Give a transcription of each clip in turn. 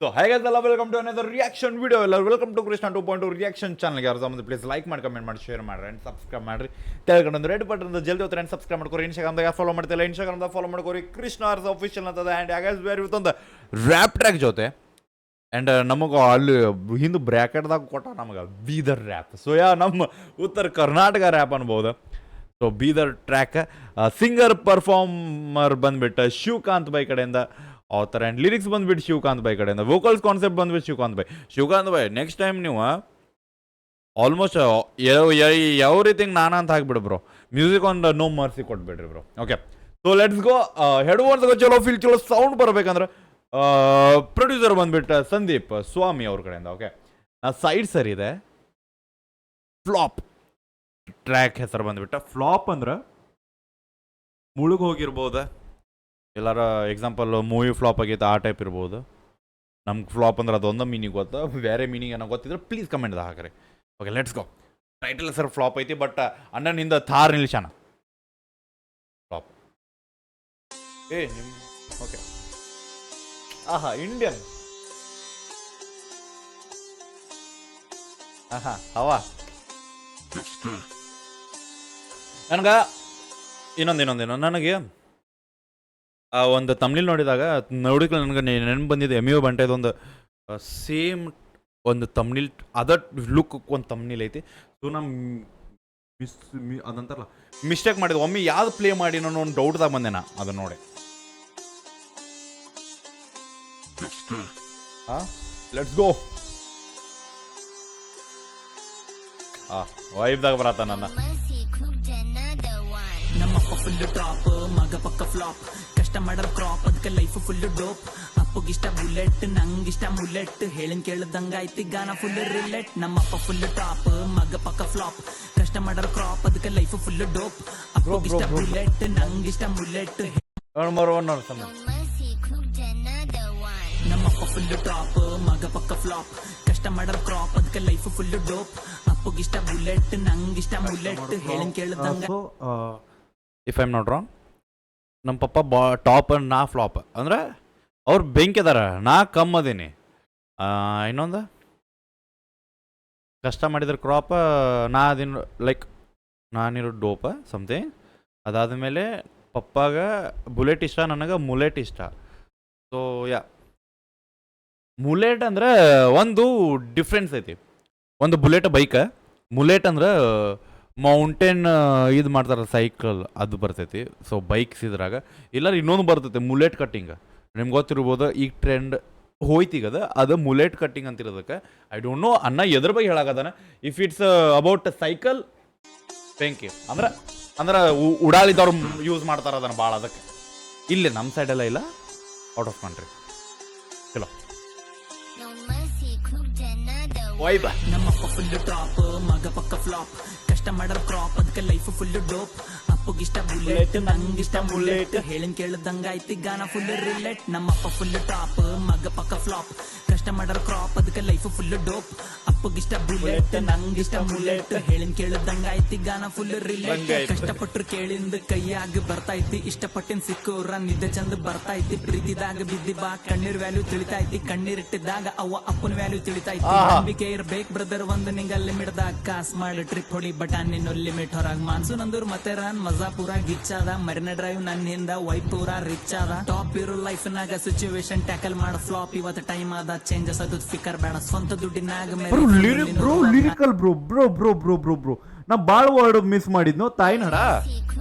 So, hi guys, hello, welcome to another reaction video. Welcome to Krishna 2.2 reaction channel. ಯಾರು ಸಂಬಂಧ please like ಮಾಡಿ comment ಮಾಡಿ share ಮಾಡ್ರಿ and subscribe ಮಾಡ್ರಿ. ತೆಳಗಡೆ ರೆಡ್ ಬಟನ್ ಜಲ್ದಿ ಹೋಗ್ತಾರೆ ಅಂಡ್ ಸಬ್ಸ್ಕ್ರೈಬ್ ಮಾಡ್ಕೊರಿ. ಇನ್ಸ್ಟಾಗ್ರಾಮ್ದಾಗ ಫಾಲೋ ಮಾಡ್ತಿಲ್ಲ, ಇನ್ಸ್ಟಾಗ್ರಾಮ್ದಾಗ ಫಾಲೋ ಮಾಡ್ಕೊರಿ. ಕೃಷ್ಣ ಆರ್ಸ್ ಅಫಿಷಿಯಲ್ ಅಂತದ ಆ್ಯಂಡ್ ಯಾಗಸ್ ಬೇರೆ ಇವತ್ತೊಂದು ರ್ಯಾಪ್ ಟ್ರ್ಯಾಕ್ ಜೊತೆ ಆ್ಯಂಡ್ ನಮಗೆ ಅಲ್ಲಿ ಹಿಂದೆ ಬ್ರ್ಯಾಕೆಟ್ದಾಗ ಕೊಟ್ಟ ನಮಗೆ ಬೀದರ್ ರ್ಯಾಪ್. ಸೊ ನಮ್ಮ ಉತ್ತರ ಕರ್ನಾಟಕ ರ್ಯಾಪ್ ಅನ್ಬೋದು. So Bidar track singer performer ಬಂದ್ಬಿಟ್ಟು ಶಿವಕಾಂತ್ ಬೈ ಕಡೆಯಿಂದ ಆಥರ್ ಆ್ಯಂಡ್ ಲಿರಿಕ್ಸ್ ಬಂದ್ಬಿಟ್ಟು ಶಿವಕಾಂತ್ ಬೈ ಕಡೆಯಿಂದ, ವೋಕಲ್ಸ್ ಕಾನ್ಸೆಪ್ಟ್ ಬಂದ್ಬಿಟ್ಟು ಶಿವಕಾಂತ್ ಬೈ ನೆಕ್ಸ್ಟ್ ಟೈಮ್ ನೀವು ಆಲ್ಮೋಸ್ಟ್ ಯಾವ ರೀತಿ ನಾನು ಅಂತ ಹಾಕ್ಬಿಡು ಬ್ರೋ, ಮ್ಯೂಸಿಕ್ ಒಂದು ನೋ ಮರ್ಸಿ ಕೊಟ್ಬಿಡ್ರಿ bro. Okay, so let's go. ಹೆಡ್ ಫೋನ್ಸ್ಗೆ ಚಲೋ ಫೀಲ್ ಚಲೋ ಸೌಂಡ್ ಬರಬೇಕಂದ್ರೆ ಪ್ರೊಡ್ಯೂಸರ್ ಬಂದ್ಬಿಟ್ಟು ಸಂದೀಪ್ ಸ್ವಾಮಿ ಅವ್ರ ಕಡೆಯಿಂದ. ಓಕೆ, ಸೈಡ್ ಸರಿ ಇದೆ. ಫ್ಲಾಪ್ ಟ್ರ್ಯಾಕ್ ಹೆಸರು ಬಂದ್ಬಿಟ್ಟು ಫ್ಲಾಪ್ ಅಂದ್ರೆ ಮುಳುಗ್ ಹೋಗಿರ್ಬೋದ, ಎಲ್ಲಾರ ಎಕ್ಸಾಂಪಲ್ ಮೂವಿ ಫ್ಲಾಪ್ ಆಗೈತೆ ಆ ಟೈಪ್ ಇರ್ಬೋದು. ನಮ್ಗೆ ಫ್ಲಾಪ್ ಅಂದ್ರೆ ಅದೊಂದು ಮೀನಿಂಗ್ ಗೊತ್ತು, ಬೇರೆ ಮೀನಿಂಗ್ ಏನೋ ಗೊತ್ತಿದ್ರೆ ಪ್ಲೀಸ್ ಕಮೆಂಟ್ದಾಗ ಹಾಕ್ರಿ. Okay, let's go. Title sir flop ಐತಿ, ಬಟ್ ಅಣ್ಣನಿಂದ ಥಾರ್ ನಿಲ್ಸಾನ ಫ್ಲಾಪ್. ಓಕೆ, ಆಹಾ ಇಂಡಿಯನ್ ಹವಾ. ನನಗೆ ಇನ್ನೊಂದು ನನಗೆ ಒಂದು ತಮಿಳ್ ನೋಡಿದಾಗ ನನಗೆ ನೆನಪು ಬಂದಿದೆ ಎಮಿಯೋ ಬಂಟೆದು ಒಂದು ಸೇಮ್ ಒಂದು ತಮಿಳ್ ಅದರ್ ಲುಕ್ ಒಂದು ತಮಿಳ್ ಐತಿ. ಸೊ ನಾ ಅದಂತಾರಲ್ಲ ಮಿಸ್ಟೇಕ್ ಮಾಡಿದೆ, ಒಮ್ಮೆ ಯಾವ್ದು ಪ್ಲೇ ಮಾಡಿ ನಾನು ಒಂದು ಡೌಟ್ದಾಗ ಬಂದೆ ನಾ ಅದನ್ನ ನೋಡಿ. Let's go. ವೈಬ್ದಾಗ ಬರತ್ತ ನನ್ನ ನಮ್ಮಪ್ಪ ಫುಲ್ ಟಾಪ್, ಮಗ ಪಕ್ಕ ಫ್ಲಾಪ್, ಕಷ್ಟ ಮಾಡರ್ ಕ್ರಾಪ್, ಅದಕ್ಕೆ ಲೈಫ್ ಫುಲ್ ಡೋಪ್. ಅಪ್ಪಗಿಷ್ಟ ಬುಲೆಟ್, ನಂಗಿಷ್ಟ ಮುಲೆಟ್, ಹೇಳಿನ್ ಕೇಳದಂಗಾಯ್ತಿ ಗಾನ ಫುಲ್ ರಿಲೆಟ್. ನಮ್ಮಪ್ಪ ಫುಲ್ ಟಾಪ್, ಮಗ ಪಕ್ಕ ಫ್ಲಾಪ್, ಕಷ್ಟ ಮಾಡರ್ ಕ್ರಾಪ್, ಅದಕ್ಕೆ ಲೈಫ್ ಫುಲ್ ಡೋಪ್. ಅಪ್ಪಗಿಷ್ಟ ಬುಲೆಟ್, ನಂಗಿಷ್ಟ ಮುಲೆಟ್. ನಮ್ಮಪ್ಪ ಫುಲ್ ಟಾಪ್, ಮಗ ಪಕ್ಕ ಫ್ಲಾಪ್, ಕಷ್ಟ ಮಾಡರ್ ಕ್ರಾಪ್, ಅದಕ್ಕೆ ಲೈಫ್ ಫುಲ್ ಡೋಪ್. ಅಪ್ಪಗಿಷ್ಟ ಬುಲೆಟ್, ನಂಗಿಷ್ಟ ಮುಲೆಟ್, ಹೇಳಿನ್ ಕೇಳದಂಗ. If I am not wrong, ನಮ್ಮ ಪಪ್ಪ ಟಾಪ್ ನಾ ಫ್ಲಾಪ್ ಅಂದ್ರೆ ಅವ್ರು ಬೆಂಕಿ ಅದಾರ, ನಾ ಕಮ್ ಅದೀನಿ. ಇನ್ನೊಂದು ಕಷ್ಟ ಮಾಡಿದ್ರೆ ಕ್ರಾಪ್, ನಾ ಅದೇನು ಲೈಕ್ ನಾನಿರೋ ಡೋಪ ಸಮಥಿಂಗ್. ಅದಾದಮೇಲೆ ಪಪ್ಪಾಗ ಬುಲೆಟ್ ಇಷ್ಟ, ನನಗೆ ಮುಲೆಟ್ ಇಷ್ಟ. ಸೊ ಯಾ, ಮುಲೆಟ್ ಅಂದ್ರೆ ಒಂದು ಡಿಫ್ರೆನ್ಸ್ ಐತಿ. ಒಂದು ಬುಲೆಟ್ ಬೈಕ್, ಮುಲೆಟ್ ಅಂದ್ರೆ ಮೌಂಟೇನ್ ಇದು ಮಾಡ್ತಾರೆ ಸೈಕಲ್, ಅದು ಬರ್ತೈತಿ. ಸೊ ಬೈಕ್ಸ್ ಇದ್ರಾಗ ಇಲ್ಲ ಇನ್ನೊಂದು ಬರ್ತೈತಿ ಮುಲೆಟ್ ಕಟ್ಟಿಂಗ್. ನಿಮ್ಗೆ ಗೊತ್ತಿರ್ಬೋದು, ಈಗ ಟ್ರೆಂಡ್ ಹೋಯ್ತೀಗದ ಅದು ಮುಲೆಟ್ ಕಟ್ಟಿಂಗ್ ಅಂತಿರೋದಕ್ಕೆ. ಐ ಡೋಂಟ್ ನೋ ಅನ್ನ ಎದ್ರ ಬಗ್ಗೆ ಹೇಳಾಕದಾನ. ಇಫ್ ಇಟ್ಸ್ ಅಬೌಟ್ ಸೈಕಲ್ ಬೆಂಕಿ ಅಂದ್ರೆ ಉಡಾಳಿದವ್ರು ಯೂಸ್ ಮಾಡ್ತಾರ ಅದನ್ನು ಭಾಳ. ಅದಕ್ಕೆ ಇಲ್ಲಿ ನಮ್ಮ ಸೈಡೆಲ್ಲ ಇಲ್ಲ, ಔಟ್ ಆಫ್ ಕಂಟ್ರಿ. ಚಲೋ ವೈಬ್. ನಮ್ಮಪ್ಪ ಫುಲ್ ಟಾಪ್, ಮಗ ಪಕ್ಕ ಫ್ಲಾಪ್, ಕಷ್ಟ ಮಾಡರ್ ಕ್ರಾಪ್, ಅದಕ್ಕೆ ಲೈಫ್ ಫುಲ್ ಡೋಪ್. ಅಪ್ಪಗಿಷ್ಟ ಬುಲೆಟ್, ನಂಗಿಷ್ಟ ಮುಲೆಟ್, ಹೇಳಿನ್ ಕೇಳದಂಗಾಯ್ತಿ ಗಾನ ಫುಲ್ ರಿಲೆಟ್. ನಮ್ಮಪ್ಪ ಫುಲ್ ಟಾಪ್, ಮಗ ಪಕ್ಕ ಫ್ಲಾಪ್, ಕಷ್ಟ ಮಾಡರ್ ಕ್ರಾಪ್, ಅದಕ್ಕೆ ಲೈಫ್ ಫುಲ್ ಡೋಪ್. ಅಪ್ಪಗಿಷ್ಟ ಬುಲೆಟ್, ನಂಗಿಷ್ಟ ಮುಲೆಟ್, ಹೇಳಿನ್ ಕೇಳದಂಗಾಯ್ತಿ ಗಾನ ಫುಲ್ ರಿಲೆಟ್. ಕಷ್ಟಪಟ್ರು ಕೇಳಿಂದ ಕೈಯಾಗ ಬರ್ತೈತಿ, ಇಷ್ಟಪಟ್ಟಿನ ಸಿಕ್ಕೋರ ನಿದ್ದೆ ಚಂದ ಬರ್ತೈತಿ. ಪ್ರೀತಿದಾಗ ಬಿದ್ದಿ ಬಾ ಕಣ್ಣೀರ್ ವ್ಯಾಲ್ಯೂ ತಿಳಿತೈತಿ, ಕಣ್ಣೀರಿಟ್ಟಿದ್ದಾಗ ಅವ್ವ ಅಪ್ಪನ ವ್ಯಾಲ್ಯೂ ತಿಳಿತೈತಿ. ನಂಬಿಕೆ ಇರ್ಬೇಕ್ ಬ್ರದರ್, ಒಂದು ನಿಂಗ ಲಿಮಿಟ್ದಾಗ ಕಾಸ್ ಮಾಡಿ ಟ್ರಿಪ್ ಹೊಡಿ, ಬಟ್ ನಿನ್ನ ಲಿಮಿಟ್ ಹೊರಗ್. ಮಾನ್ಸೂನ್ ಅಂದೂರ್ ಮತ್ತೆ ರನ್ ಮಜಾ ಪೂರ ಗಿಚ್ಚದ, ಮರಿನ ಡ್ರೈವ್ ನನ್ನಿಂದ ವೈಪ್ ಪೂರ ರಿಚ್ ಅದ. ಟಾಪ್ ಇರೋ ಲೈಫ್ ನಾಗ ಸಿಚುವೇಶನ್ ಟ್ಯಾಕಲ್ ಮಾಡ ಫ್ಲಾಪ್, ಇವತ್ತು ಟೈಮ್ ಆದ ಚೇಂಜಸ್ ಅದು ಫಿಕರ್ ಬೇಡ, ಸ್ವಂತ ದುಡ್ಡಿನಾಗ lyrical bro bro bro bro bro bro ನಾ ಬಾಳ ವರ್ಡ್ ಮಿಸ್ ಮಾಡಿದ್ನೋ ತಾಯಿ ನಡ.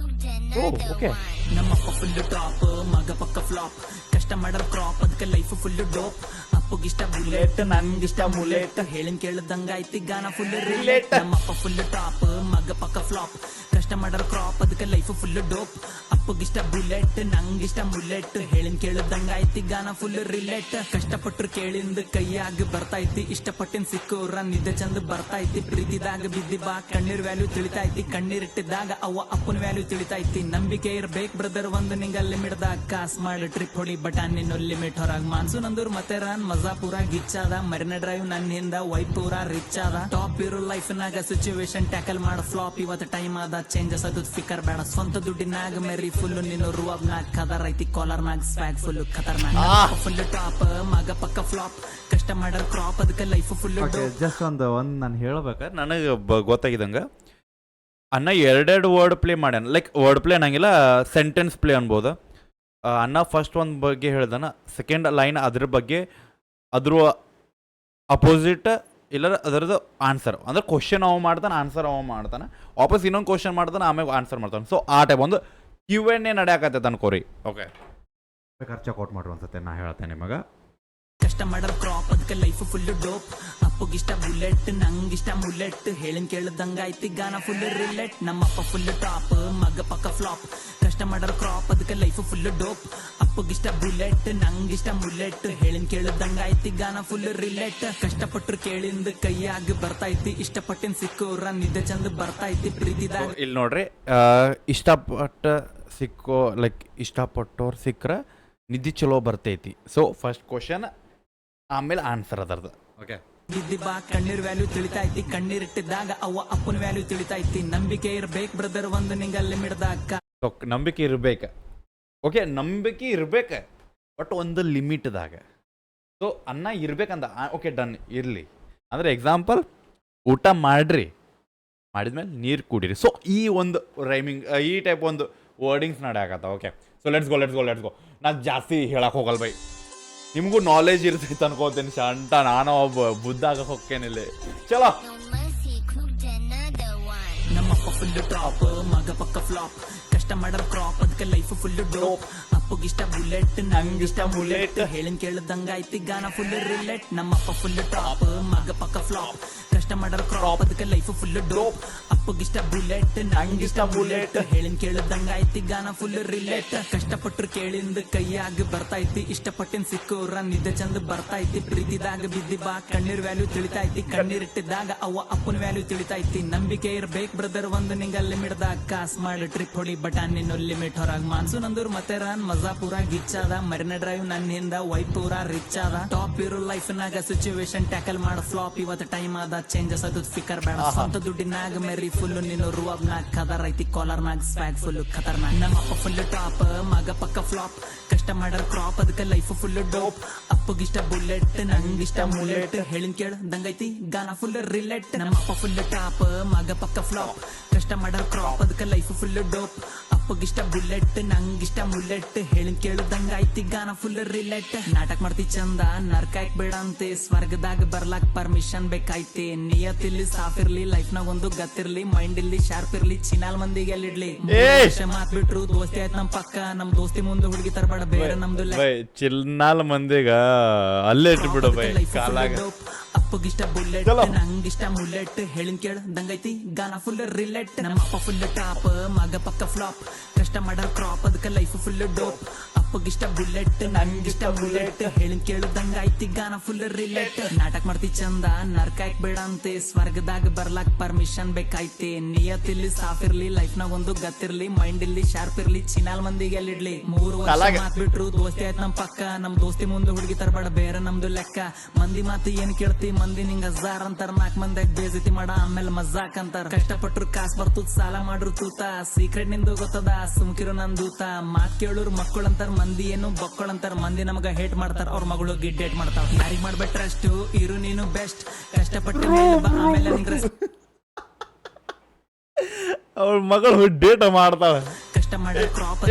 ಓಕೆ, ನಮ್ಮಪ್ಪ ಫುಲ್ ಟಾಪ್, ಮಗ ಪಕ್ಕ ಫ್ಲಾಪ್, ಕಷ್ಟ ಮಾಡರ್ ಕ್ರಾಪ್, ಅದಕ್ಕೆ ಲೈಫ್ ಫುಲ್ ಡೋಪ್. ಅಪ್ಪಗಿಷ್ಟ ಬುಲೆಟ್, ನಂಗಿಷ್ಟ ಮುಲೆಟ್, ಹೇಳಿನ್ ಕೇಳದಂಗಾಯ್ತಿ ಗಾನ ಫುಲ್ ರಿಲೆಟ್. ನಮ್ಮಪ್ಪ ಫುಲ್ ಟಾಪ್, ಮಗ ಪಕ್ಕ ಫ್ಲಾಪ್, ಕಷ್ಟ ಮಾಡರ್ ಕ್ರಾಪ್, ಅದಕ್ಕೆ ಲೈಫ್ ಫುಲ್ ಡೋಪ್. ಅಪ್ಪಗಿಷ್ಟ ಬುಲೆಟ್, ನಂಗಿಷ್ಟ ಮುಲೆಟ್, ಹೇಳಿನ್ ಕೇಳದಂಗಾಯ್ತಿ ಗಾನ ಫುಲ್ ರಿಲೆಟ್. ಕಷ್ಟಪಟ್ರು ಕೇಳಿಂದ ಕೈಯಾಗ ಬರ್ತೈತಿ, ಇಷ್ಟಪಟ್ಟಿನ ಸಿಕ್ಕೋರ ನಿದ್ದೆ ಚಂದ ಬರ್ತೈತಿ. ಪ್ರೀತಿದಾಗ ಬಿದ್ದಿ ಬಾ ಕಣ್ಣೀರ್ ವ್ಯಾಲ್ಯೂ ತಿಳಿತೈತಿ, ಕಣ್ಣೀರಿಟ್ಟಿದ್ದಾಗ ಅವ್ವ ಅಪ್ಪನ ವ್ಯಾಲ್ಯೂ ತಿಳಿತೈತಿ. ನಂಬಿಕೆ ಇರ್ಬೇಕ್ ಬ್ರದರ್, ಒಂದು ನಿಂಗ ಲಿಮಿಟ್ದಾಗ ಕಾಸ್ ಮಾಡಿ ಟ್ರಿಪ್ ಹೊಡಿ, ಬಟ್ ನಿನ್ನ ಲಿಮಿಟ್ ಹೊರಗ್. ಮಾನ್ಸೂನ್ ಅಂದೂರ್ ಮತ್ತೆ ರನ್ ಮಜಾ ಪೂರ ಗಿಚ್ಚದ, ಮರಿನ ಡ್ರೈವ್ ನನ್ನಿಂದ ವೈಪ್ ಪೂರ ರಿಚ್ ಅದ. ಟಾಪ್ ಇರೋ ಲೈಫ್ ನಾಗ ಸಿಚುವೇಶನ್ ಟ್ಯಾಕಲ್ ಮಾಡ ಫ್ಲಾಪ್, ಇವತ್ತು ಟೈಮ್ ಆದ ಚೇಂಜಸ್ ಅದು ಫಿಕರ್ ಬೇಡ, ಸ್ವಂತ ದುಡ್ಡಿನಾಗ ಮೆರಿ ಫುಲ್. ನಿನ್ನ ರೂವಾಬ್ನಾಗ ಕದರ್ ಐತಿ, ಕಾಲರ್ನಾಗ ಸ್ವ್ಯಾಗ್ ಫುಲ್ ಖತರ್ನಾಗ. ಫುಲ್ ಟಾಪ್, ಮಗ ಪಕ್ಕ ಫ್ಲಾಪ್, ಫ್ಲಾಪ್ ಕಷ್ಟ ಮಾಡರ್ ಕ್ರಾಪ್ ಅದಕ್ಕೆ ಲೈಫ್ ಫುಲ್ ಜಸ್ಟ್ ಒಂದು ನಾನು ಹೇಳ್ಬೇಕಾದ್ರೆ ನನಗೆ ಗೊತ್ತಾಗಿದ್ದಂಗೆ ಅಣ್ಣ ಎರಡೆರಡು ವರ್ಡ್ ಪ್ಲೇ ಮಾಡ್ಯಾನ. ಲೈಕ್ ವರ್ಡ್ ಪ್ಲೇ ಅನ್ನಂಗಿಲ್ಲ, ಸೆಂಟೆನ್ಸ್ ಪ್ಲೇ ಅನ್ಬೋದು. ಅಣ್ಣ ಫಸ್ಟ್ ಒಂದು ಬಗ್ಗೆ ಹೇಳ್ದಾನ, ಸೆಕೆಂಡ್ ಲೈನ್ ಅದ್ರ ಬಗ್ಗೆ ಅದ್ರ ಅಪೋಸಿಟ್ ಇಲ್ಲ ಅದರದ್ದು ಆನ್ಸರ್. ಅಂದ್ರೆ ಕ್ವಶನ್ ಅವ ಮಾಡ್ತಾನೆ, ಆನ್ಸರ್ ಅವ ಮಾಡ್ತಾನೆ, ವಾಪಸ್ ಇನ್ನೊಂದು ಕ್ವಶನ್ ಮಾಡ್ತಾನೆ, ಆಮೇಲೆ ಆನ್ಸರ್ ಮಾಡ್ತಾನೆ. ಸೊ ಆ ಟೈಪ್ ಒಂದು Q&A ನಡೆಯಕತ್ತೈತೆ ಅನ್ಕೋರಿ. ಓಕೆ ಬೇಕಾದ್ರೆ ಚೆಕ್ಔಟ್ ಮಾಡ್ರು ಅನ್ಸುತ್ತೆ, ನಾ ಹೇಳ್ತೇನೆ ನಿಮಗೆ. ಕಷ್ಟ ಮಾಡರ್ ಕ್ರಾಪ್ ಅದಕ್ಕೆ ಲೈಫ್ ಫುಲ್ ಡೋಪ್ ಅಪ್ಪಗಿಷ್ಟ ಬುಲೆಟ್ ನಂಗಿಷ್ಟ ಮುಲೆಟ್ ಹೇಳಿನ್ ಕೇಳದಂಗ ಐತಿ ಗಾನ ಫುಲ್ ರಿಲೆಟ್ ನಮ್ಮಪ್ಪ ಫುಲ್ ಟಾಪ್ ಮಗ ಪಕ್ಕ ಫ್ಲಾಪ್ ಕಷ್ಟ ಮಾಡರ್ ಕ್ರಾಪ್ ಅದಕ್ಕೆ ಲೈಫ್ ಫುಲ್ ಡೋಪ್ ಅಪ್ಪಗಿಷ್ಟ ಬುಲೆಟ್ ನಂಗಿಷ್ಟ ಮುಲೆಟ್ ಹೇಳಿನ್ ಕೇಳದಂಗ ಐತಿ ಗಾನ ಫುಲ್ ರಿಲೆಟ್ ಕಷ್ಟಪಟ್ರು ಕೇಳಿಂದ ಕೈಯಾಗ ಬರ್ತೈತಿ ಇಷ್ಟಪಟ್ಟಿನ ಸಿಕ್ಕೋರ ನಿದ್ದೆ ಚಂದ ಬರ್ತೈತಿ ಪ್ರೀತಿದಾಗ. ಇಲ್ಲಿ ನೋಡ್ರಿ, ಇಷ್ಟಪಟ್ಟು ಸಿಕ್ಕೋ ಲೈಕ್ ಇಷ್ಟಪಟ್ಟೋರು ಸಿಕ್ಕರೆ ನಿದ್ದೆ ಚಲೋ ಬರ್ತೈತಿ. ಸೊ ಫಸ್ಟ್ ಕ್ವಶನ್ ಆಮೇಲೆ ಆನ್ಸರ್ ಅದರದ್ದು. ಓಕೆ ಬಿದ್ದಿ ಬಾ ಕಣ್ಣೀರ್ ವ್ಯಾಲ್ಯೂ ತಿಳಿತೈತಿ ಕಣ್ಣೀರಿಟ್ಟಿದ್ದಾಗ ಅವ್ವ ಅಪ್ಪನ ವ್ಯಾಲ್ಯೂ ತಿಳಿತೈತಿ ನಂಬಿಕೆ ಇರ್ಬೇಕು ಬ್ರದರ್ ಒಂದು ನಿಂಗ ಲಿಮಿಟ್ದಾಗ. ನಂಬಿಕೆ ಇರ್ಬೇಕು. ಓಕೆ ನಂಬಿಕೆ ಇರ್ಬೇಕು, ಬಟ್ ಒಂದು ಲಿಮಿಟ್ದಾಗ. ಸೊ ಅನ್ನ ಇರ್ಬೇಕಂದ ಓಕೆ ಡನ್ ಇರಲಿ. ಅಂದರೆ ಎಕ್ಸಾಂಪಲ್ ಊಟ ಮಾಡ್ರಿ, ಮಾಡಿದ್ಮೇಲೆ ನೀರು ಕುಡೀರಿ. ಸೊ ಈ ಒಂದು ರೈಮಿಂಗ್ ಈ ಟೈಪ್ ಒಂದು ವರ್ಡಿಂಗ್ಸ್ ನಡೆಯಕತ್ತ. Okay so let's go. ನಾನು ಜಾಸ್ತಿ ಹೇಳಕ್ಕೆ ಹೋಗಲ್ಲ ಬೈ, ನಿಮಗೂ ನಾಲೆಜ್ ಇರ್ತೈತೆ ಅನ್ಕೋತೀನಿ. ಶಂಟ ನಾನು ಒಬ್ಬ ಬುದ್ಧ ಆಗಕ್ಕೆ ಹೋಗ್ತೇನಿಲ್ಲ. ಚಲೋ ನಮ್ಮಪ್ಪ ಫುಲ್ ಟಾಪ್ ಮಗ ಪಕ್ಕ ಫ್ಲಾಪ್ ಕಷ್ಟ ಮಾಡರ್ ಕ್ರಾಪ್ ಅದಕ್ಕೆ ಲೈಫ್ ಫುಲ್ ಡೋಪ್ ಅಪ್ಪಗಿಷ್ಟ ಬುಲೆಟ್ ನಂಗಿಷ್ಟ ಮುಲೆಟ್ ಹೇಳಿನ್ ಕೇಳದಂಗ ಐತಿ ಗಾನ ಫುಲ್ ರಿಲೆಟ್ ನಮ್ಮಪ್ಪ ಫುಲ್ ಟಾಪ್ ಮಗ ಪಕ್ಕ ಫ್ಲಾಪ್ ಕಷ್ಟ ಮಾಡರ್ ಕ್ರಾಪ್ ಅದಕ್ಕೆ ಲೈಫ್ ಫುಲ್ ಡೋಪ್ ಅಪ್ಪಗಿಷ್ಟ ಬುಲೆಟ್ ನಂಗಿಷ್ಟ ಮುಲೆಟ್ ಹೇಳಿನ್ ಕೇಳದಂಗ ಐತಿ ಗಾನ ಫುಲ್ ರಿಲೆಟ್ ಕಷ್ಟಪಟ್ರು ಕೇಳಿಂದ ಕೈಯಾಗ ಬರ್ತೈತಿ ಇಷ್ಟಪಟ್ಟಿನ ಸಿಕ್ಕೋರ ನಿದ್ದೆ ಚಂದ ಬರ್ತೈತಿ ಪ್ರೀತಿದಾಗ ಬಿದ್ದಿ ಬಾ ಕಣ್ಣೀರ್ ವ್ಯಾಲ್ಯೂ ತಿಳಿತೈತಿ ಕಣ್ಣೀರಿಟ್ಟಿದ್ದಾಗ ಅವ್ವ ಅಪ್ಪನ ವ್ಯಾಲ್ಯೂ ತಿಳಿತೈತಿ ನಂಬಿಕೆ ಇರ್ಬೇಕು ಬ್ರದರ್ ಒಂದು ನಿಂಗ ಲಿಮಿಟ್ದಾಗ ಕಾಸ್ ಮಾಡಿ ಟ್ರಿಪ್ ಹೊಡಿ ಬಟಾನ್ ನಿನ್ನ ಲಿಮಿಟ್ ಹೊರಗ್ ಮಾನ್ಸೂನ್ ಅಂದ್ರು ಮತ್ತೆ ರನ್ ಮಜಾ ಪೂರ ಗಿಚ್ಚದ ಮರಿನ ಡ್ರೈವ್ ನನ್ನಿಂದ ವೈಪ್ ಪೂರ ರಿಚ್ ಅದ ಟಾಪ್ ಇರೋ ಲೈಫ್ ನಾಗ ಸಿಚುವೇಶನ್ ಟ್ಯಾಕಲ್ ಮಾಡ ಫ್ಲಾಪ್ ಇವತ್ತು ಟೈಮ್ ಅದ ಚೇಂಜಸ್ ಅದು ಫಿಕರ್ ಬೇಡ ಸ್ವಂತ ದುಡ್ಡಿನಾಗ ಮೆರಿ ಫುಲ್ ನೀನು ರೂಬ್ನಾಗ ಕದರ್ ಐತಿ ಕಾಲರ್ ನಾಗ ಸ್ವ್ಯಾಗ್ ಫುಲ್ ಖತರ್ನಾಗ್ ನಮ್ಮಪ್ಪ ಫುಲ್ ಟಾಪ್ ಮಗ ಪಕ್ಕ ಫ್ಲಾಪ್ ಕಷ್ಟ ಮಾಡರ್ ಕ್ರಾಪ್ ಅದಕ್ಕೆ ಲೈಫ್ ಫುಲ್ ಡೋಪ್ ಅಪ್ಪಗಿಷ್ಟ ಬುಲೆಟ್ ನಂಗಿಷ್ಟ ಮುಲೆಟ್ ಹೇಳಿನ್ ಕೇಳದಂಗೈತಿ ಗಾನ ಫುಲ್ ರಿಲೆಟ್ ನಮ್ಮಪ್ಪ ಫುಲ್ ಟಾಪ್ ಮಗ ಪಕ್ಕ ಫ್ಲಾಪ್ ಕಷ್ಟ ಮಾಡರ್ ಕ್ರಾಪ್ ಅದಕ್ಕೆ ಲೈಫ್ ಫುಲ್ ಡೋಪ್ ಅಪ್ಪಗಿಷ್ಟ ಬುಲೆಟ್ ನಂಗಿಷ್ಟ ಮುಲೆಟ್ ಹೇಳಿನ್ ಕೇಳದಂಗ ಐತಿ ಗಾನ ಫುಲ್ ರಿಲೆಟ್ ನಾಟಕ ಮಾಡ್ತಿ ಚಂದ ನರ್ಕಾಯ್ಕ್ ಬೇಡ ಅಂತೆ ಸ್ವರ್ಗದಾಗ ಬರ್ಲಾಕ್ ಪರ್ಮಿಷನ್ ಬೇಕಾಯ್ತಿ ನಿಯತಿಲ್ಲಿ ಸಾಫ್ ಇರ್ಲಿ ಲೈಫ್ ನಾಗ ಒಂದು ಗತ್ತಿರ್ಲಿ ಮೈಂಡ್ ಇಲ್ಲಿ ಶಾರ್ಪ್ ಇರ್ಲಿ ಚಿನಾಲ್ ಮಂದಿಗೆ ಎಲ್ಲಿಡ್ಲಿ ಮಾತ್ ಬಿಟ್ರು ದೋಸ್ತಿ ಆಯ್ತು ನಮ್ ಪಕ್ಕ ನಮ್ ದೋಸ್ತಿ ಮುಂದೆ ಹುಡುಗಿ ತರಬೇಡ ಬೇರೆ ನಮ್ದು ಚಿಲ್ನಾಲ್ ಮಂದಿಗ ಅಲ್ಲೇ ಇಟ್ಬಿಡು ಬೈ ಕಾಲಾಗ. ಅಪ್ಪಗಿಷ್ಟ ಬುಲೆಟ್ ನಂಗಿಷ್ಟ ಮುಲೆಟ್ ಹೇಳಿನ್ ಕೇಳದಂಗೈತಿ ಗಾನ ಫುಲ್ ರಿಲೆಟ್ ನಮ್ಮಪ್ಪ ಫುಲ್ ಟಾಪ್ ಮಗ ಪಕ್ಕ ಫ್ಲಾಪ್ ಕಷ್ಟ ಮಾಡರ್ ಕ್ರಾಪ್ ಅದಕ್ಕೆ ಲೈಫ್ ಫುಲ್ ಡೋಪ್ ಅಪ್ಪಗಿಷ್ಟ ಬುಲೆಟ್ ನಂಗಿಷ್ಟ ಮುಲೆಟ್ ಹೇಳಿನ್ ಕೇಳದಂಗ ಐತಿ ಗಾನ ಫುಲ್ ರಿಲೆಟ್ ನಾಟಕ ಮಾಡ್ತಿ ಚಂದ ನರ್ಕಾಯ್ಕ್ ಬೇಡ ಅಂತೆ ಸ್ವರ್ಗದಾಗ ಬರ್ಲಾಕ್ ಪರ್ಮಿಷನ್ ಬೇಕಾಯ್ತಿ ನಿಯತಿಲ್ಲಿ ಸಾಫ್ ಇರ್ಲಿ ಲೈಫ್ ನಾಗ ಒಂದು ಗತ್ತಿರ್ಲಿ ಮೈಂಡ್ ಇಲ್ಲಿ ಶಾರ್ಪ್ ಇರ್ಲಿ ಚಿನಾಲ್ ಮಂದಿಗೆ ಎಲ್ಲಿಡ್ಲಿ 3 ವರ್ಷ ಮಾತ್ ಬಿಟ್ರು ದೋಸ್ತಿ ಆಯ್ತು ನಮ್ ಪಕ್ಕ ನಮ್ ದೋಸ್ತಿ ಮುಂದೆ ಹುಡುಗಿ ತರಬೇಡ ಬೇರೆ ನಮ್ದು ಲೆಕ್ಕ ಮಂದಿ ಮಾತು ಏನ್ ಕೇಳ್ತಿ ಮಂದಿ ನಿಂಗ ಹಜಾರ್ ಅಂತಾರ 4 ಮಂದಿಯಾಗ ಬೇಜತಿ ಮಾಡ ಆಮೇಲೆ ಮಜಾಕ್ ಅಂತಾರ ಕಷ್ಟಪಟ್ರು ಕಾಸ್ ಬರ್ತದ ಸಾಲ ಮಾಡ್ರು ತೂತ ಸೀಕ್ರೆಟ್ ನಿಂದು ಗೊತ್ತದ ಸುಮ್ಕಿರು ನಂದೂತ ಮಾತ್ ಕೇಳೋರು ಮಕ್ಕಳಂತಾರ ಮಂದಿ ಏನು ಬಕ್ಕಳಂತಾರ ಮಂದಿ ನಮಗ ಹೇಟ್ ಮಾಡ್ತಾರ ಅವ್ರ ಮಗಳು ಗಿಡ್ಡೇಟ್ ಮಾಡ್ತಾವ ಯಾರಿಗ್ ಮಾಡ್ಬೇಟ್ರ ಅಷ್ಟು ಇರು ನೀನು ಬೆಸ್ಟ್ ಕಷ್ಟಪಟ್ಟು ಆಮೇಲೆ ನಿಂಗ ಅವ್ರ ಮಗಳು ಡೇಟ್ ಮಾಡ್ತಾಳೆ ಕಷ್ಟ ಮಾಡಿ ಕ್ರಾಪ್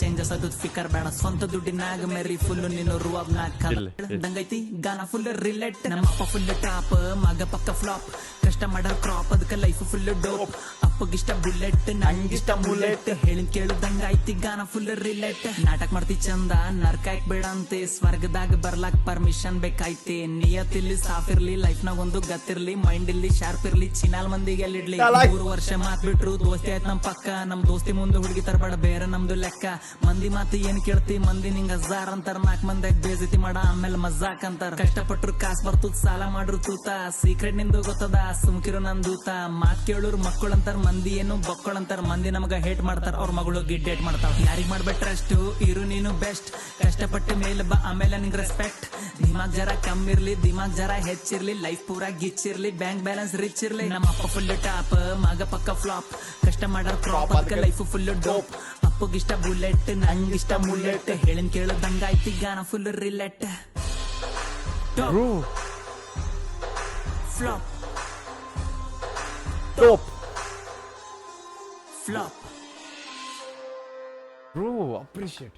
ಚೇಂಜಸ್ ಅದು ಫಿಕರ್ ಬೇಡ ಸ್ವಂತ ದುಡ್ಡಿನಾಗ ಮೆರಿ ಫುಲ್ ನೀನು ರೂಬ್ನಾಗೈತಿ ಗಾನ ಫುಲ್ ರಿಲೆಟ್ ನಮ್ಮಪ್ಪ ಫುಲ್ ಟಾಪ್ ಮಗ ಪಕ್ಕ ಫ್ಲಾಪ್ ಕಷ್ಟ ಮಾಡರ್ ಕ್ರಾಪ್ ಅದಕ್ಕೆ ಲೈಫ್ ಫುಲ್ ಡೋಪ್ ಅಪ್ಪಗಿಷ್ಟ ಬುಲೆಟ್ ನಂಗಿಷ್ಟ ಮುಲೆಟ್ ಹೇಳಿನ್ ಕೇಳದಂಗ ಐತಿ ಗಾನ ಫುಲ್ ರಿಲೆಟ್ ನಾಟಕ ಮಾಡ್ತಿ ಚಂದ ನರ್ಕಾಯ್ಕ್ ಬೇಡ ಅಂತೆ ಸ್ವರ್ಗದಾಗ ಬರ್ಲಾಕ್ ಪರ್ಮಿಷನ್ ಬೇಕಾಯ್ತಿ ನಿಯತಿಲ್ಲಿ ಸಾಫ್ ಇರ್ಲಿ ಲೈಫ್ ನಾಗ ಒಂದು ಗತ್ತಿರ್ಲಿ ಮೈಂಡ್ ಇಲ್ಲಿ ಶಾರ್ಪ್ ಇರ್ಲಿ ಚಿನಾಲ್ ಮಂದಿಗೆ ಎಲ್ಲಿಡ್ಲಿ 3 ವರ್ಷ ಮಾತ್ ಬಿಟ್ರು ದೋಸ್ತಿ ಆಯ್ತು ನಮ್ ಪಕ್ಕ ನಮ್ ದೋಸ್ತಿ ಮುಂದೆ ಹುಡುಗಿ ತರಬೇಡ ಬೇರೆ ನಮ್ದು ಲೆಕ್ಕ ಮಂದಿ ಮಾತು ಏನ್ ಕೇಳ್ತಿ ಮಂದಿ ನಿಂಗ ಹಜಾರ್ ಅಂತಾರ 4 ಮಂದಿಯಾಗ ಬೇಜತಿ ಮಾಡ ಆಮೇಲೆ ಮಜಾಕ್ ಅಂತಾರ ಕಷ್ಟಪಟ್ರು ಕಾಸ್ ಬರ್ತದ ಸಾಲ ಮಾಡ್ರು ತೂತ ಸೀಕ್ರೆಟ್ ನಿಂದು ಗೊತ್ತದ ಸುಮ್ಕಿರು ನಂದೂತ ಮಾತ್ ಕೇಳೋರು ಮಕ್ಕಳಂತಾರ ಮಂದಿ ಏನು ಬಕ್ಕಳಂತಾರ ಮಂದಿ ನಮಗ ಹೇಟ್ ಮಾಡ್ತಾರ ಅವ್ರ ಮಗಳು ಗಿಡ್ಡೇಟ್ ಮಾಡ್ತಾವ ಯಾರಿಗ್ ಮಾಡ್ಬೇಟ್ರ ಅಷ್ಟು ಇರು ನೀನು ಬೆಸ್ಟ್ ಕಷ್ಟಪಟ್ಟ ಮೇಲೆ ಬಾ ಆಮೇಲೆ ನಿಂಗ್ ರೆಸ್ಪೆಕ್ಟ್ ದಿಮಾಗ್ ಜರ ಕಮ್ಮಿರ್ಲಿ ದಿಮಾಗ್ ಜರ ಹೆಚ್ಚಿರ್ಲಿ ಲೈಫ್ ಪೂರಾ ಗಿಚ್ಚಿರ್ಲಿ ಬ್ಯಾಂಕ್ ಬ್ಯಾಲೆನ್ಸ್ ರಿಚ್ ಇರ್ಲಿ ನಮ್ಮಪ್ಪ ಫುಲ್ ಟಾಪ್ ಮಗ ಪಕ್ಕ ಫ್ಲಾಪ್ ಕಷ್ಟ ಮಾಡರ್ ಕ್ರಾಪ್ ಅದಕ್ಕೆ ಲೈಫ್ ಫುಲ್ ಡೋಪ್ ಅಪ್ಪಗಿಷ್ಟ ಬುಲೆಟ್ ನಂಗಿಷ್ಟ ಮುಲೆಟ್ ಹೇಳಿನ್ ಕೇಳದಂಗ ಐತಿ ಗಾನ full relate bro flop top flop bro appreciate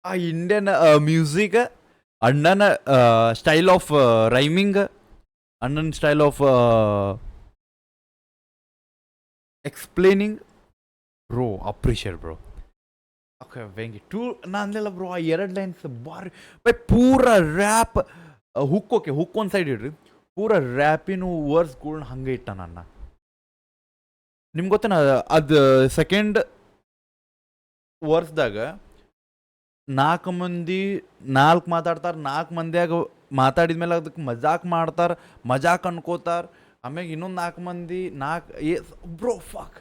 ಆ ಇಂಡಿಯನ್ ಮ್ಯೂಸಿಕ್ ಅಣ್ಣನ ಸ್ಟೈಲ್ ಆಫ್ ರೈಮಿಂಗ್ ಅಣ್ಣನ style of explaining bro appreciate bro okay ವೆಂಗಿ ಟೂ ನಾ ಅಂದಿಲ್ಲ ಬ್ರೋ ಆ 2 ಲೈನ್ಸ್ ಬಾರಿ ಬೈ ಪೂರ ರ್ಯಾಪ್ ಹುಕ್ ಓಕೆ ಹುಕ್ ಒಂದು ಸೈಡ್ ಇಡ್ರಿ ಪೂರ ರ್ಯಾಪಿನ ವರ್ಸ್ಗಳ್ನ ಹಂಗೆ ಇಟ್ಟ ನನ್ನ ನಿಮ್ಗೆ ಗೊತ್ತೇನ ಅದು ಸೆಕೆಂಡ್ ವರ್ಸ್ದಾಗ 4 ಮಂದಿ 4 ಮಾತಾಡ್ತಾರೆ 4 ಮಂದಿಯಾಗ ಮಾತಾಡಿದ್ಮೇಲೆ ಅದಕ್ಕೆ ಮಜಾಕ್ ಮಾಡ್ತಾರೆ ಮಜಾಕ್ ಅನ್ಕೋತಾರೆ ಆಮ್ಯಾಗ ಇನ್ನೊಂದು 4 ಮಂದಿ 4 ಬ್ರೋ ಫಾಕ್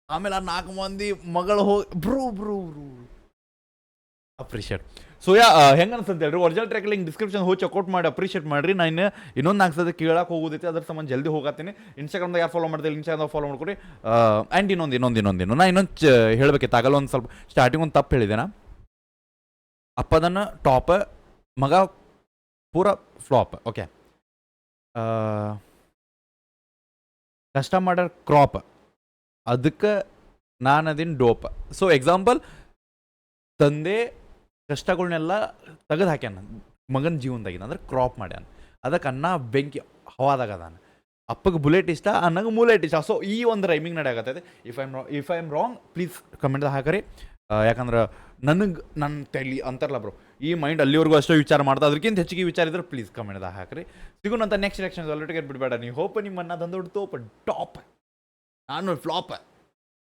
ಆಮೇಲೆ ಆ 4 ಮಂದಿ ಮಗಳು ಹೋಗಿ bro bro bro appreciate so ಹೆಂಗೆ ಅನ್ಸಂತ ಹೇಳ್ರಿ ಒರಿಜಿನಲ್ ಟ್ರ್ಯಾಕ್ ಲಿಂಕ್ ಡಿಸ್ಕ್ರಿಪ್ಷನ್ ಹೋಗಿ ಚೆಕ್ಔಟ್ ಮಾಡಿ ಅಪ್ರಿಷಿಯೇಟ್ ಮಾಡಿರಿ ನಾನು ಇನ್ನೊಂದು 4 ಸತಿ ಕೇಳಕ್ಕೆ ಹೋಗೋದೈತಿ ಅದ್ರ ಸಂಬಂಧ ಜಲ್ದಿ ಹೋಗತ್ತೀನಿ ಇನ್ಸ್ಟಾಗ್ರಾಮ್ದಾಗ ಯಾರು ಫಾಲೋ ಮಾಡ್ತೀವಿ ಇನ್ಸ್ಟಾಗ್ರಾಮ್ದಾಗ ಫಾಲೋ ಮಾಡ್ಕೊರಿ ಆ್ಯಂಡ್ ಇನ್ನೊಂದು ನಾ ಇನ್ನೊಂದು ಹೇಳಬೇಕಿತ್ತು ಆಗಲ್ಲ ಒಂದು ಸ್ವಲ್ಪ ಸ್ಟಾರ್ಟಿಂಗ್ ಒಂದು ತಪ್ಪು ಹೇಳಿದೆ ನಾ ಅಪ್ಪದನ್ನ ಟಾಪ್ ಮಗ ಪೂರ ಫ್ಲಾಪ್ ಓಕೆ ಕಷ್ಟ ಮಾಡರ್ ಕ್ರಾಪ್ ಅದಕ್ಕೆ ನಾನು ಅದೀನಿ ಡೋಪ್ ಸೊ ಎಕ್ಸಾಂಪಲ್ ತಂದೆ ಕಷ್ಟಗಳನ್ನೆಲ್ಲ ತೆಗೆದು ಹಾಕ್ಯಾನ ಮಗನ ಜೀವನದಾಗಿನ ಅಂದ್ರೆ ಕ್ರಾಪ್ ಮಾಡ್ಯಾನ ಅದಕ್ಕೆ ಅನ್ನ ಬೆಂಕಿ ಹವಾದಾಗ ಅದಾನ ಅಪ್ಪಗೆ ಬುಲೆಟ್ ಇಷ್ಟ ಅನ್ನಂಗೆ ಮೂಲೆಟ್ ಇಷ್ಟ ಸೊ ಈ ಒಂದು ರೈಮಿಂಗ್ ನಡೆಯಾಗತ್ತೈತೆ if I am wrong please ಕಮೆಂಟ್ದಾಗ ಹಾಕರಿ ಯಾಕಂದ್ರೆ ನನಗೆ ನನ್ನ ತಲೆ ಅಂತಾರಲ್ಲ ಬ್ರೋ ಈ ಮೈಂಡ್ ಅಲ್ಲಿವರೆಗೂ ಅಷ್ಟೇ ವಿಚಾರ ಮಾಡ್ತಾ ಅದಕ್ಕಿಂತ ಹೆಚ್ಚಿಗೆ ವಿಚಾರ ಇದ್ರೆ ಪ್ಲೀಸ್ ಕಮೆಂಟ್ದಾಗ ಹಾಕ್ರಿ ಸಿಗೋಣಂತ ನೆಕ್ಸ್ಟ್ ಎಲೆಕ್ಷನ್ಸ್ ಆಲ್ರೆಡಿ ಬಿಡಬೇಡ ನೀವು ಹೋಪ್ ನಿಮ್ಮನ್ನ ತಂದು ತೋಪ ಟಾಪ್ ನಾನು ಫ್ಲಾಪ್